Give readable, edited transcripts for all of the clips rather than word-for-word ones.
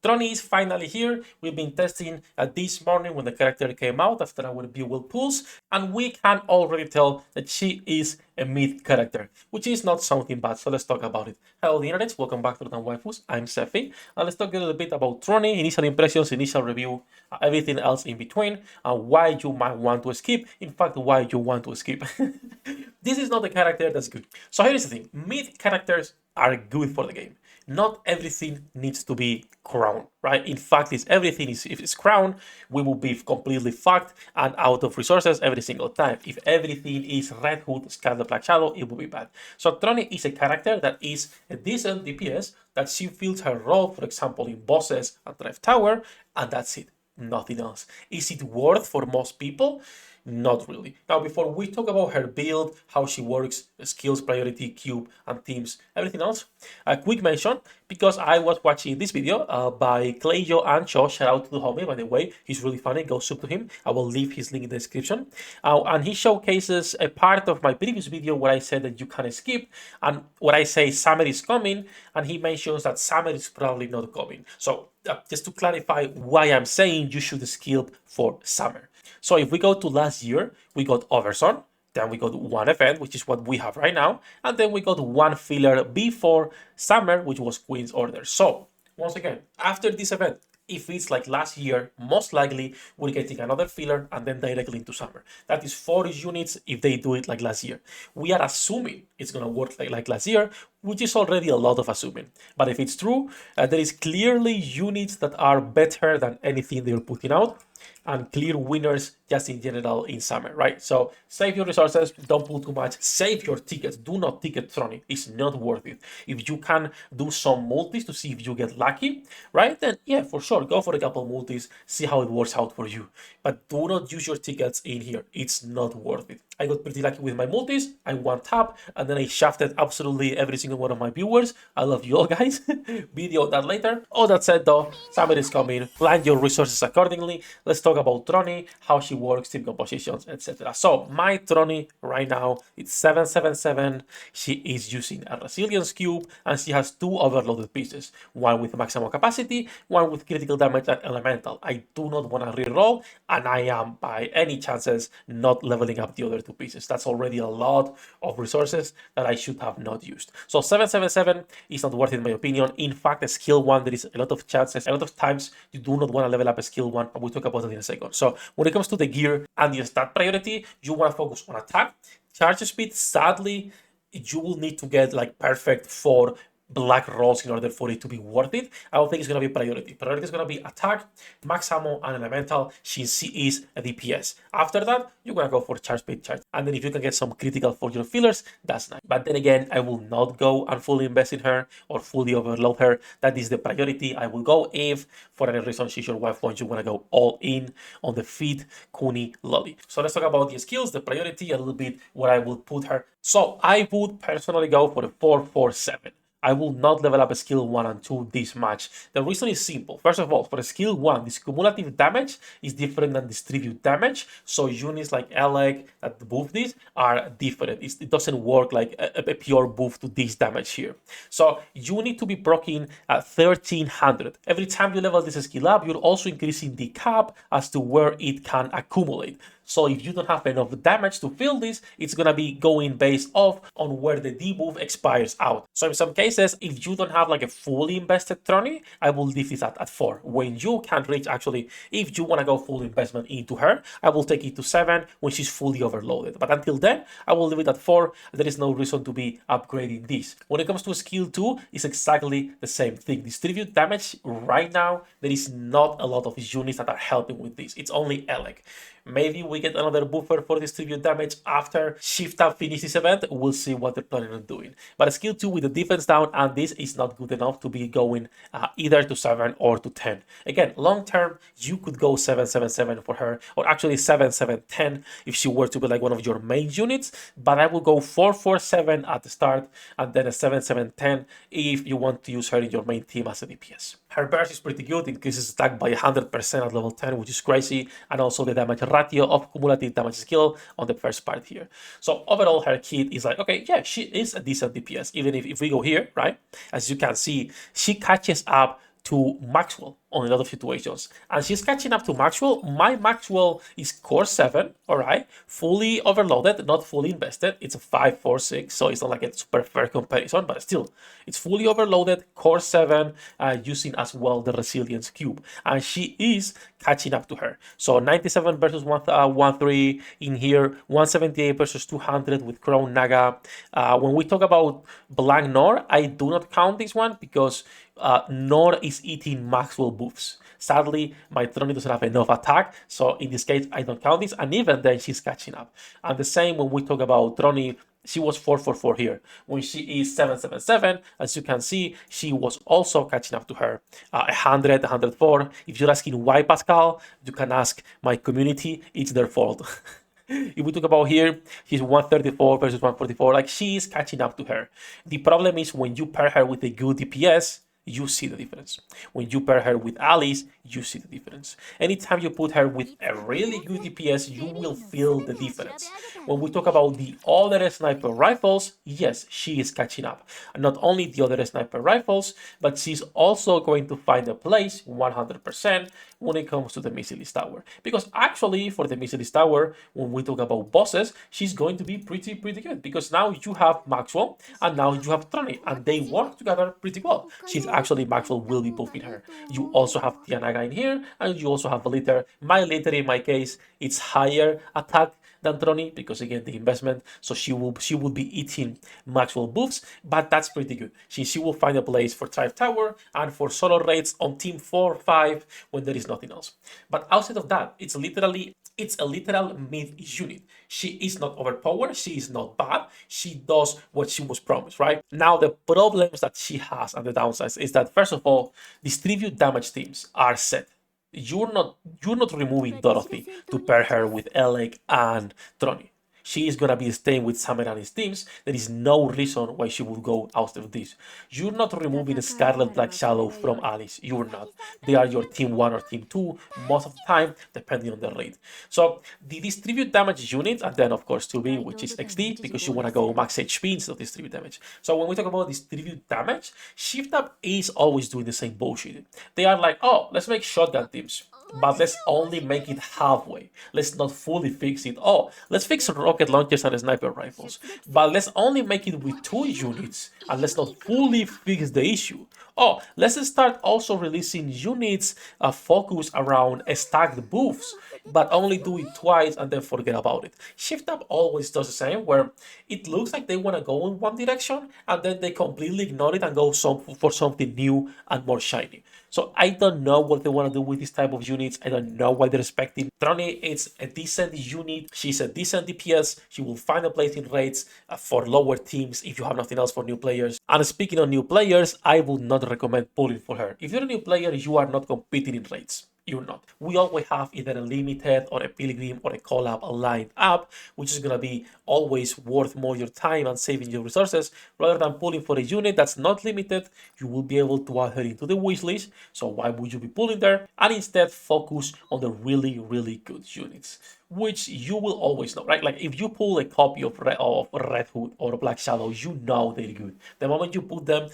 Trony is finally here. We've been testing this morning when the character came out after our viewer pulse, and we can already tell that she is a mid character, which is not something bad, so let's talk about it. Hello the internet, welcome back to the Waifus, I'm Sefhi, and let's talk a little bit about Trony, initial impressions, initial review, everything else in between, and why you might want to skip, in fact why you want to skip. This is not a character that's good. So here's the thing, mid characters are good for the game. Not everything needs to be crown, right? In fact, if it's crown, we will be completely fucked and out of resources every single time. If everything is Red Hood, Scarlet Black Shadow, it will be bad. So Trony is a character that is a decent DPS, that she fills her role, for example, in bosses and Drive Tower, and that's it. Nothing else. Is it worth for most people? Not really. Now, before we talk about her build, how she works, skills, priority, cube, and teams, everything else, a quick mention, because I was watching this video by Clayjo and Cho. Shout out to the homie, by the way. He's really funny. Go sub to him. I will leave his link in the description. And he showcases a part of my previous video where I said that you can skip, and where I say summer is coming, and he mentions that summer is probably not coming. So just to clarify why I'm saying you should skip for summer. So if we go to last year, we got Overson, then we got one event, which is what we have right now, and then we got one filler before summer, which was Queen's Order. So once again, after this event, if it's like last year, most likely we're getting another filler and then directly into summer. That is 4 units if they do it like last year. We are assuming it's going to work like last year, which is already a lot of assuming. But if it's true, there is clearly units that are better than anything they're putting out, and clear winners just in general in summer, right? So save your resources, don't pull too much, save your tickets, do not ticket Trony, it's not worth it. If you can do some multis to see if you get lucky, right, then yeah, for sure, go for a couple multis, see how it works out for you. But do not use your tickets in here, it's not worth it. I got pretty lucky with my multis, I one tap, and then I shafted absolutely every single one of my viewers. I love you all guys, video that later. All that said though, summer is coming, plan your resources accordingly. Let's talk about Trony, how she works, team compositions, etc. So my Trony right now, it's 777. She is using a resilience cube, and she has 2 overloaded pieces, one with maximum capacity, one with critical damage and elemental. I do not want to reroll, and I am by any chances not leveling up the other 2 pieces. That's already a lot of resources that I should have not used. So 777 is not worth it in my opinion. In fact, a skill 1, there is a lot of chances, a lot of times you do not want to level up a skill 1, but we'll talk about it in a second. So when it comes to the gear and the stat priority, you want to focus on attack. Charge speed, sadly, you will need to get like perfect 4 black rolls in order for it to be worth it. I don't think it's going to be priority. Priority is going to be attack, max ammo, and elemental, since she is a DPS. After that, you're going to go for charge speed, charge. And then if you can get some critical for your fillers, that's nice. But then again, I will not go and fully invest in her or fully overload her. That is the priority. I will go if, for any reason, she's your wife once you want to go all in on the feed Kuni lolly. So let's talk about the skills, the priority, a little bit where I will put her. So I would personally go for the 447. I will not level up a skill 1 and 2 this much. The reason is simple. First of all, for a skill 1, this cumulative damage is different than distribute damage. So units like Elec that buff this are different. It doesn't work like a pure buff to this damage here. So you need to be proccing at 1300. Every time you level this skill up, you're also increasing the cap as to where it can accumulate. So if you don't have enough damage to fill this, it's going to be going based off on where the debuff expires out. So in some cases, if you don't have like a fully invested Trony, I will leave this at 4. When you can reach, actually, if you want to go full investment into her, I will take it to 7 when she's fully overloaded. But until then, I will leave it at 4. There is no reason to be upgrading this. When it comes to skill 2, it's exactly the same thing. Distribute damage right now, there is not a lot of units that are helping with this. It's only Elec. Maybe we get another buffer for distribute damage after Shift Up finish this event. We'll see what they're planning on doing. But skill 2 with the defense down, and this is not good enough to be going either to 7 or to 10. Again, long term, you could go 777 for her, or actually 7710 if she were to be like one of your main units. But I will go 447 at the start, and then a 7710 if you want to use her in your main team as a DPS. Her burst is pretty good, increases attack by 100% at level 10, which is crazy, and also the damage ratio of cumulative damage skill on the first part here. So overall, her kit is like, okay, yeah, she is a decent DPS, even if we go here, right? As you can see, she catches up to Maxwell on a lot of situations. And she's catching up to Maxwell. My Maxwell is core 7, all right? Fully overloaded, not fully invested. It's a 546, so it's not like a super fair comparison, but still, it's fully overloaded, core 7, using as well the resilience cube. And she is catching up to her. So 97 versus 113 in here, 178 versus 200 with Crown Naga. When we talk about Black Nor, I do not count this one because Nor is eating Maxwell buffs. Sadly, my Trony doesn't have enough attack, so in this case, I don't count this, and even then, she's catching up. And the same when we talk about Trony, she was 444 here. When she is 777, as you can see, she was also catching up to her. 100, 104. If you're asking why Pascal, you can ask my community, it's their fault. If we talk about here, she's 134 versus 144, like she is catching up to her. The problem is when you pair her with a good DPS, you see the difference. When you pair her with Alice, you see the difference. Anytime you put her with a really good DPS, you will feel the difference. When we talk about the other sniper rifles, yes, she is catching up. And not only the other sniper rifles, but she's also going to find a place 100% when it comes to the Missile's Tower. Because actually, for the Missile's Tower, when we talk about bosses, she's going to be pretty good. Because now you have Maxwell, and now you have Trony, and they work together pretty well. She's actually, Maxwell will be buffing her. You also have Tianaga in here, and you also have a litter. My litter, in my case, it's higher attack than Trony because again the investment, so she will be eating Maxwell buffs, but that's pretty good. She will find a place for Tribe Tower and for solo raids on team 4 5 when there is nothing else. But outside of that, it's a literal mid unit. She is not overpowered, she is not bad, she does what she was promised, right? Now the problems that she has and the downsides is that first of all, distribute damage teams are set. You're not removing Dorothy to pair her with Alec and Trony. She is gonna be staying with Samerani's teams. There is no reason why she would go out of this. You're not removing Scarlet Black Shadow from Alice. You're not. They are your team 1 or team 2 most of the time, depending on the raid. So the distribute damage unit, and then of course 2B, which is XD, because you wanna go max HP instead of distribute damage. So when we talk about distribute damage, Shift Up is always doing the same bullshit. They are like, oh, let's make shotgun teams, but let's only make it halfway. Let's not fully fix it. Oh, let's fix rocket launchers and sniper rifles, but let's only make it with 2 units and let's not fully fix the issue. Oh, let's start also releasing units focused around stacked buffs, but only do it twice and then forget about it. Shift Up always does the same, where it looks like they want to go in one direction and then they completely ignore it and go for something new and more shiny. So I don't know what they want to do with this type of units. I don't know why they're expecting. Trony is a decent unit. She's a decent DPS. She will find a place in raids for lower teams if you have nothing else for new players. And speaking of new players, I would not recommend pulling for her. If you're a new player, you are not competing in raids. You're not. We always have either a limited or a pilgrim or a collab aligned up, which is going to be always worth more your time and saving your resources rather than pulling for a unit that's not limited. You will be able to add her into the wish list. So why would you be pulling there? And instead focus on the really good units, which you will always know, right? Like if you pull a copy of Red Hood or Black Shadow, you know they're good. The moment you put them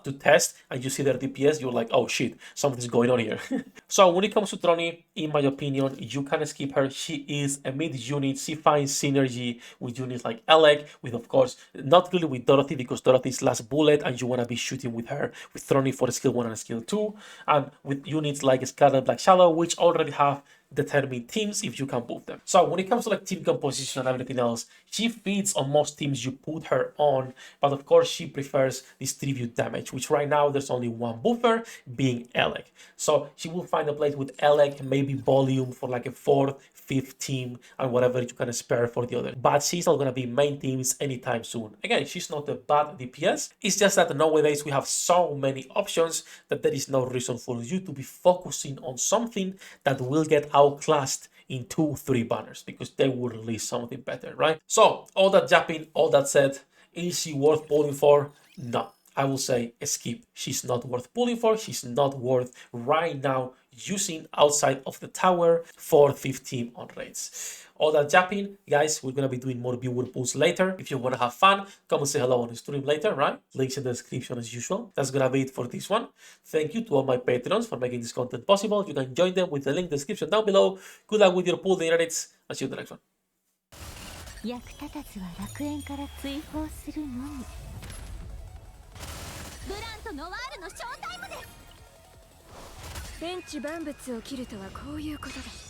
to test and you see their DPS, you're like, oh shit, something's going on here. So when it comes to Trony, in my opinion, you can skip her. She is a mid unit. She finds synergy with units like Alec, with of course, not really with Dorothy because Dorothy's last bullet and you want to be shooting with her, with Trony for skill 1 and skill 2, and with units like Scarlet Black Shadow, which already have determine teams if you can buff them. So when it comes to like team composition and everything else, she fits on most teams you put her on, but of course she prefers distribute damage, which right now there's only one buffer, being Alec. So she will find a place with Alec, maybe volume for like a 4th, 5th team and whatever you can spare for the other. But she's not going to be main teams anytime soon. Again, she's not a bad DPS. It's just that nowadays we have so many options that there is no reason for you to be focusing on something that will get outclassed in 2-3 banners because they will release something better, right? So all that japping, all that said, is she worth pulling for? No. I will say skip. She's not worth pulling for. She's not worth right now using outside of the tower for 15 on raids. all that yapping, guys, we're gonna be doing more viewer pools later. If you wanna have fun, come and say hello on the stream later, right? Links in the description as usual. That's gonna be it for this one. Thank you to all my patrons for making this content possible. You can join them with the link in the description down below. Good luck with your pool, the internets. I'll see you in the next one. 役立たずは楽園から追放するのみ。ブランとノワールのショータイムです。天地万物を切るとはこういうことだ。